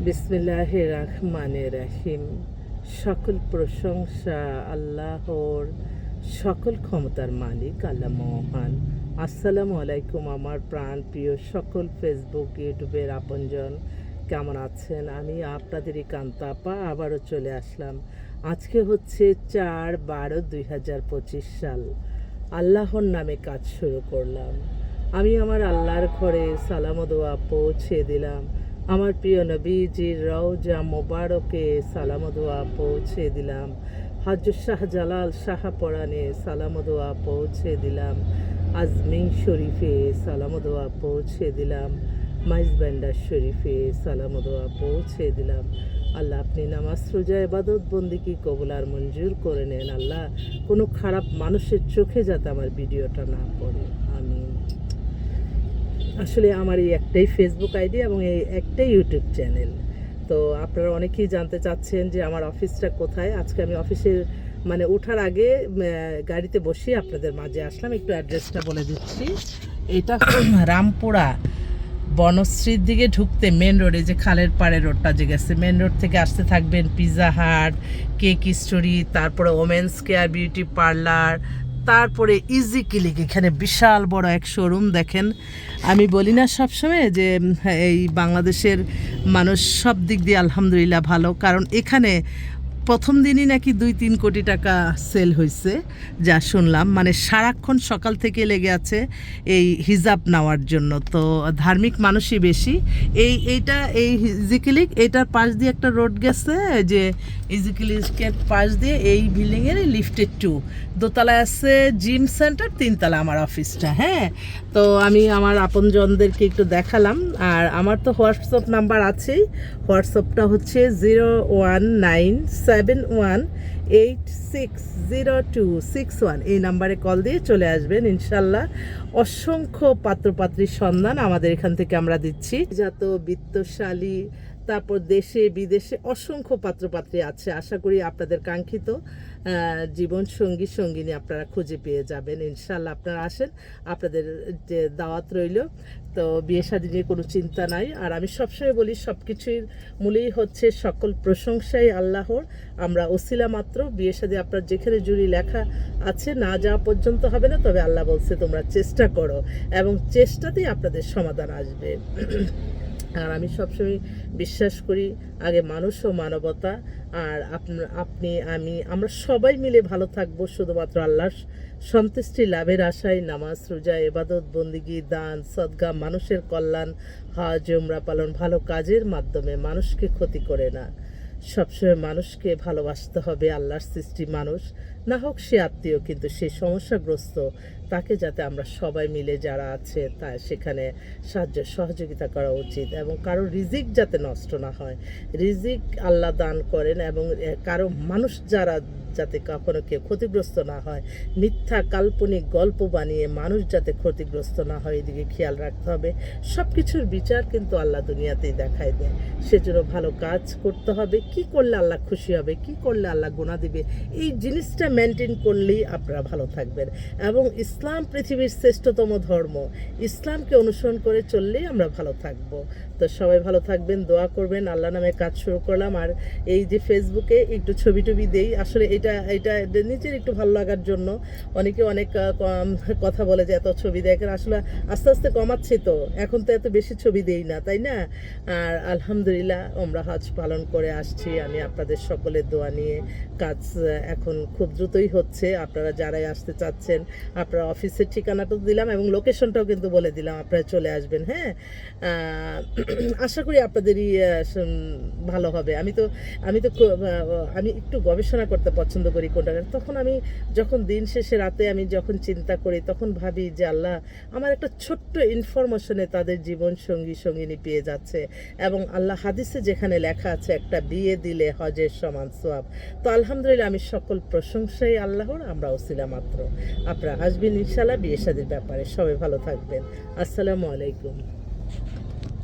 বিসমিল্লাহির রহমানির রহিম। সকল প্রশংসা আল্লাহর, সকল ক্ষমতার মালিক আল্লাহ মহান। আসসালামু আলাইকুম আমার প্রাণ প্রিয় সকল ফেসবুক ইউটিউবের আপনজন, কেমন আছেন? আমি আপনাদেরই কান্তাপা আবারও চলে আসলাম। আজকে হচ্ছে 4/12/2025 সাল। আল্লাহর নামে কাজ শুরু করলাম। আমি আমার আল্লাহর ঘরে সালাম ও দোয়া পৌঁছে দিলাম। আমার প্রিয় নবীজির রওজা মোবারকে সালাম ও দোয়া পৌঁছে দিলাম। হযরত শাহজালাল শাহপরানে সালাম ও দোয়া পৌঁছে দিলাম। আজমির শরীফে সালাম ও দোয়া পৌঁছে দিলাম। মাইজবান্ডার শরীফে সালাম ও দোয়া পৌঁছে দিলাম। আল্লাহ, আপনি নামাজ রোজা ইবাদত বন্দিগি কবুল আর মঞ্জুর করে নেন। আল্লাহ, কোনো খারাপ মানুষের চোখে যাতে আমার ভিডিওটা না পড়ে। আমিন। আসলে আমার এই একটাই ফেসবুক আইডি এবং এই একটাই ইউটিউব চ্যানেল। তো আপনারা অনেকেই জানতে চাচ্ছেন যে আমার অফিসটা কোথায়। আজকে আমি অফিসের ওঠার আগে গাড়িতে বসে আপনাদের মাঝে আসলাম। একটু অ্যাড্রেসটা বলে দিচ্ছি। এটা রামপুরা বনশ্রীর দিকে ঢুকতে মেন রোডে, যে খালের পাড়ে রোডটা যে গেছে, মেন রোড থেকে আসতে থাকবেন পিৎজা হাট, কেক স্টোরি, তারপরে ওমেন্স কেয়ার বিউটি পার্লার, তারপরে ইজি ক্লিক। এখানে বিশাল বড় এক শোরুম দেখেন। আমি বলি না সবসময় যে এই বাংলাদেশের মানুষ সব দিক দিয়ে আলহামদুলিল্লাহ ভালো, কারণ এখানে প্রথম দিনই নাকি 2-3 কোটি টাকা সেল হয়েছে, যা শুনলাম। সারাক্ষণ সকাল থেকে লেগে আছে এই হিজাব নেওয়ার জন্য। তো ধার্মিক মানুষই বেশি। এইটা এই ইজিক্লিক, এটার পাশ দিয়ে একটা রোড গেছে, যে ইজিক্লিকের পাশ দিয়ে এই বিল্ডিংয়ের লিফটের 2 দোতলায় আছে জিম সেন্টার, 3তলা আমার অফিসটা। হ্যাঁ, তো আমি আমার আপনজনদেরকে একটু দেখালাম। আর আমার তো হোয়াটসঅ্যাপ নাম্বার আছেই। হোয়াটসঅ্যাপটা হচ্ছে 01971860261। এই নাম্বারে কল দিয়ে চলে আসবেন ইনশাল্লাহ। অসংখ্য পাত্রপাত্রীর সন্ধান আমাদের এখান থেকে আমরা দিচ্ছি। যত বিত্তশালী, তারপর দেশে বিদেশে অসংখ্য পাত্রপাত্রী আছে। আশা করি আপনাদের কাঙ্ক্ষিত জীবন সঙ্গী সঙ্গিনী আপনারা খুঁজে পেয়ে যাবেন ইনশাল্লাহ। আপনারা আসেন, আপনাদের যে দাওয়াত রইল। তো বিয়ে শাদী নিয়ে কোনো চিন্তা নাই। আর আমি সবসময় বলি, সব কিছুর মূলেই হচ্ছে সকল প্রশংসাই আল্লাহর। আমরা ওসিলা মাত্র। বিয়ে শাদী আপনার যেখানে জুড়ি লেখা আছে না যাওয়া পর্যন্ত হবে না, তবে আল্লাহ বলছে তোমরা চেষ্টা করো, এবং চেষ্টাতেই আপনাদের সমাধান আসবে। আর আমি সবসময় বিশ্বাস করি আগে মানুষ ও মানবতা। আর আপনি আমি আমরা সবাই মিলে ভালো থাকবো শুধুমাত্র আল্লাহর সন্তুষ্টি লাভের আশায়। নামাজ রোজা ইবাদত বন্দিগি দান সদকা, মানুষের কল্যাণ, হজ উমরা পালন, ভালো কাজের মাধ্যমে মানুষকে ক্ষতি করে না। সবসময় মানুষকে ভালোবাসতে হবে। আল্লাহর সৃষ্টি মানুষ না হোক সে আত্মীয়, কিন্তু সে সমস্যাগ্রস্ত, তাকে যাতে আমরা সবাই মিলে যারা আছে তা সেখানে সাহায্য সহযোগিতা করা উচিত। এবং কারো রিজিক যাতে নষ্ট না হয়। রিজিক আল্লাহ দান করেন, এবং কারো মানুষ যাতে কখনো কেউ ক্ষতিগ্রস্ত না হয়। মিথ্যা কাল্পনিক গল্প বানিয়ে মানুষ যাতে ক্ষতিগ্রস্ত না হয়, এদিকে খেয়াল রাখতে হবে। সব কিছুর বিচার কিন্তু আল্লাহ দুনিয়াতেই দেখায় দেয়। সেজন্য ভালো কাজ করতে হবে। কি করলে আল্লাহ খুশি হবে, কি করলে আল্লাহ গুনাহ দিবে, এই জিনিসটা মেনটেন করলেই আপনারা ভালো থাকবেন। এবং ইসলাম পৃথিবীর শ্রেষ্ঠতম ধর্ম। ইসলামকে অনুসরণ করে চললেই আমরা ভালো থাকব। তো সবাই ভালো থাকবেন, দোয়া করবেন। আল্লাহ নামে কাজ শুরু করলাম। আর এই যে ফেসবুকে একটু ছবি টবি দেই, আসলে এটা নিজের একটু ভালো লাগার জন্য। অনেকে অনেক কথা বলে যে এত ছবি দেখেন, আসলে আস্তে আস্তে কমাচ্ছি। তো এখন তো এত বেশি ছবি দেই না, তাই না? আর আলহামদুলিল্লাহ আমরা হজ পালন করে আসছি। আমি আপনাদের সকলের দোয়া নিয়ে কাজ এখন খুব দ্রুতই হচ্ছে। আপনারা যারাই আসতে চাচ্ছেন, আপনারা অফিসের ঠিকানাটা দিলাম এবং লোকেশনটাও কিন্তু বলে দিলাম, আপনারা চলে আসবেন। হ্যাঁ, আশা করি আপনাদেরই ভালো হবে। আমি একটু গবেষণা করতে পছন্দ করি কোনটা। তখন আমি যখন দিন শেষে রাতে আমি যখন চিন্তা করি, তখন ভাবি যে আল্লাহ আমার একটা ছোট্ট ইনফরমেশনে তাদের জীবন সঙ্গী সঙ্গিনী পেয়ে যাচ্ছে। এবং আল্লাহ হাদিসে যেখানে লেখা আছে একটা বিয়ে দিলে হজের সমান সওয়াব। তো আলহামদুলিল্লাহ, আমি সকল প্রশংসাই আল্লাহর। আমরা ওসিলা মাত্র। আপনারা আসবেন ইনশাআল্লাহ বিয়ে শাদীর ব্যাপারে। সবাই ভালো থাকবেন। আসসালামু আলাইকুম।